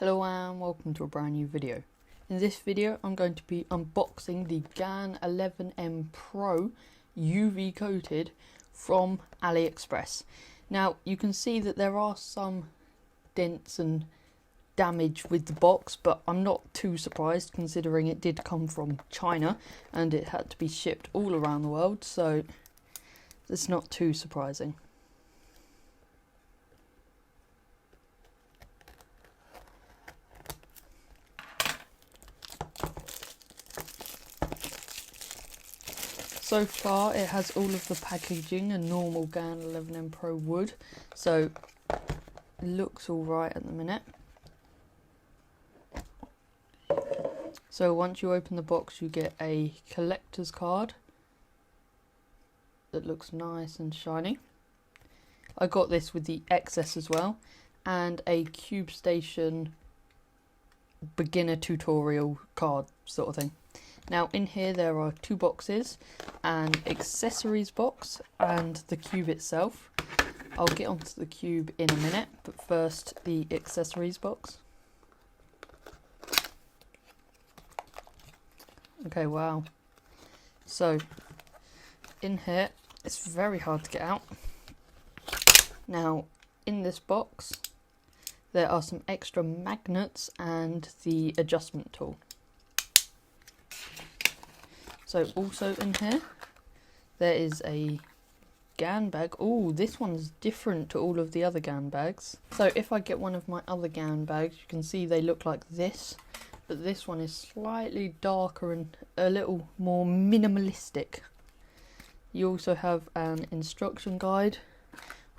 Hello and welcome to a brand new video. In this video I'm going to be unboxing the GAN 11M Pro UV coated from Aliexpress. Now you can see that there are some dents and damage with the box, but I'm not too surprised considering it did come from China and it had to be shipped all around the world, so it's not too surprising. So far it has all of the packaging and normal GAN 11M Pro would, so it looks alright at the minute. So once you open the box you get a collector's card that looks nice and shiny. I got this with the XS as well, and a Cube Station beginner tutorial card sort of thing. Now in here there are two boxes, an accessories box and the cube itself. I'll get onto the cube in a minute, but first the accessories box. Okay, wow. So in here it's very hard to get out. Now in this box there are some extra magnets and the adjustment tool. So also in here, there is a GAN bag. Oh, this one's different to all of the other GAN bags. So if I get one of my other GAN bags, you can see they look like this, but this one is slightly darker and a little more minimalistic. You also have an instruction guide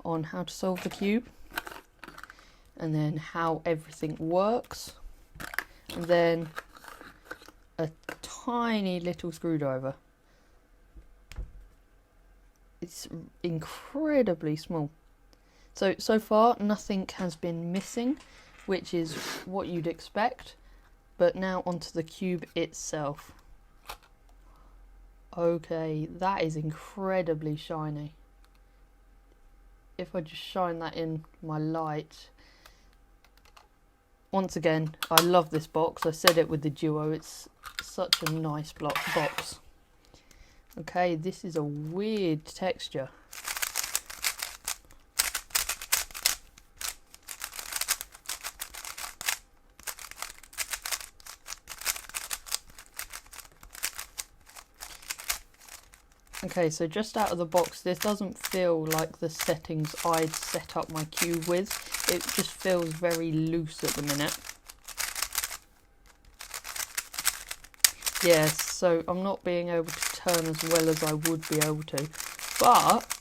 on how to solve the cube, and then how everything works, and then a tiny little screwdriver. It's incredibly small. So far nothing has been missing, which is what you'd expect. But now onto the cube itself. Okay, that is incredibly shiny. If I just shine that in my light. Once again, I love this box. I said it with the Duo, it's such a nice box. Okay, this is a weird texture. Okay, so just out of the box, this doesn't feel like the settings I'd set up my cube with. It just feels very loose at the minute. Yes, so I'm not being able to turn as well as I would be able to. But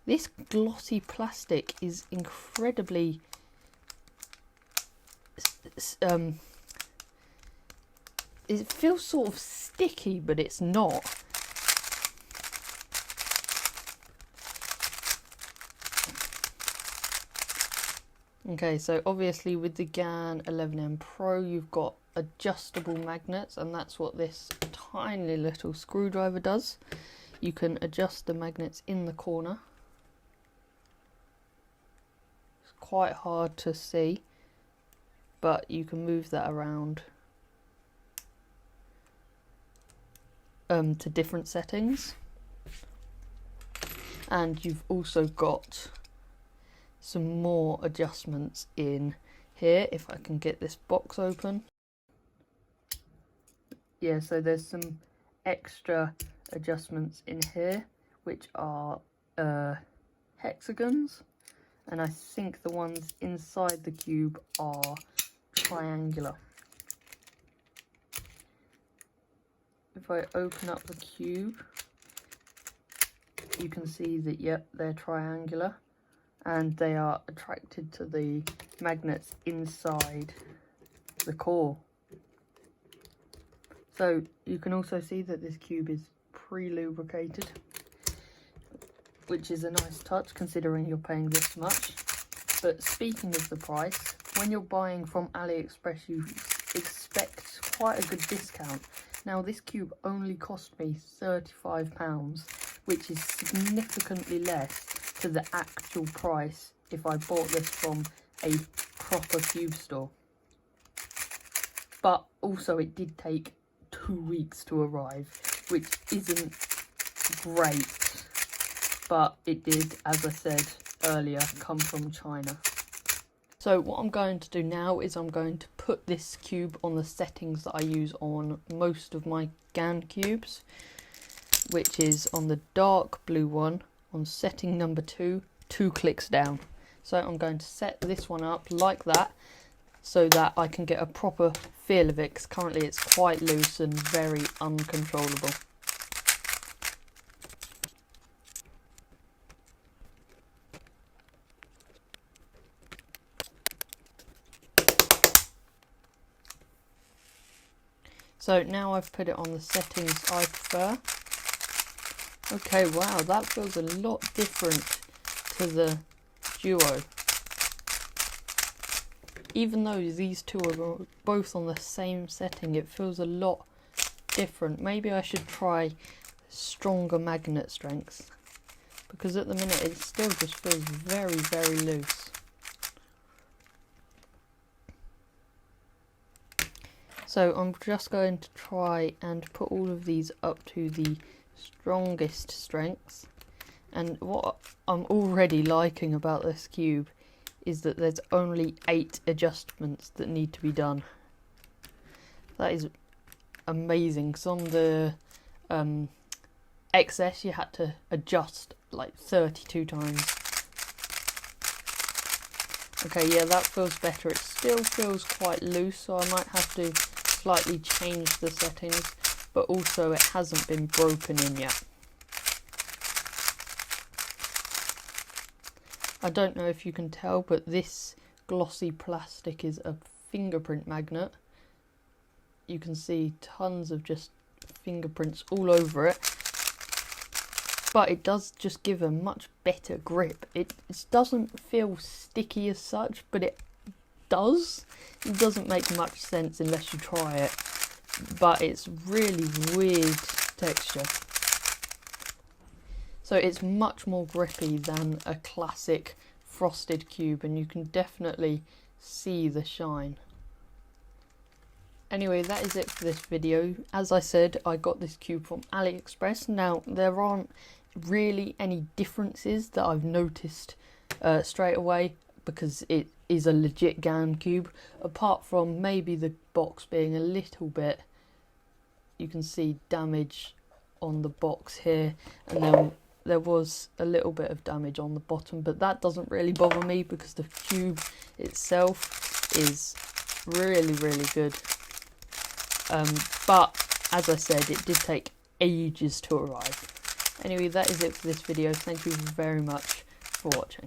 this glossy plastic is incredibly it feels sort of sticky, but it's not. Okay, so obviously with the GAN 11M Pro you've got adjustable magnets, and that's what this tiny little screwdriver does. You can adjust the magnets in the corner. It's quite hard to see, but you can move that around to different settings. And you've also got some more adjustments in here, if I can get this box open. Yeah, so there's some extra adjustments in here which are hexagons, and I think the ones inside the cube are triangular. If I open up the cube you can see that, yep, they're triangular, and they are attracted to the magnets inside the core. So you can also see that this cube is pre-lubricated, which is a nice touch considering you're paying this much. But speaking of the price, when you're buying from AliExpress you expect quite a good discount. Now this cube only cost me £35, which is significantly less to the actual price if I bought this from a proper cube store. but also it did take 2 weeks to arrive, which isn't great, but it did, as I said earlier, come from China. So what I'm going to do now is I'm going to put this cube on the settings that I use on most of my GAN cubes, which is on the dark blue one, on setting number 2, 2 clicks down. So I'm going to set this one up like that, so that I can get a proper feel of it, because currently it's quite loose and very uncontrollable. So now I've put it on the settings I prefer. Okay, wow, that feels a lot different to the Duo. Even though these two are both on the same setting, it feels a lot different. Maybe I should try stronger magnet strength, because at the minute it still just feels very, very loose. So I'm just going to try and put all of these up to the strongest strengths. And what I'm already liking about this cube is that there's only 8 adjustments that need to be done. That is amazing, because on the XS you had to adjust like 32 times. Okay, yeah, that feels better. It still feels quite loose, so I might have to slightly change the settings, but also it hasn't been broken in yet. I don't know if you can tell, but this glossy plastic is a fingerprint magnet. You can see tons of just fingerprints all over it, but it does just give a much better grip. It doesn't feel sticky as such, but it does. It doesn't make much sense unless you try it, but it's really weird texture. So it's much more grippy than a classic frosted cube, and you can definitely see the shine. Anyway, that is it for this video. As I said, I got this cube from Aliexpress. Now, there aren't really any differences that I've noticed straight away, because it is a legit GAN cube, apart from maybe the box being a little bit, you can see damage on the box here, and then there was a little bit of damage on the bottom, but that doesn't really bother me because the cube itself is really, really good. But as I said, it did take ages to arrive. Anyway, that is it for this video. Thank you very much for watching.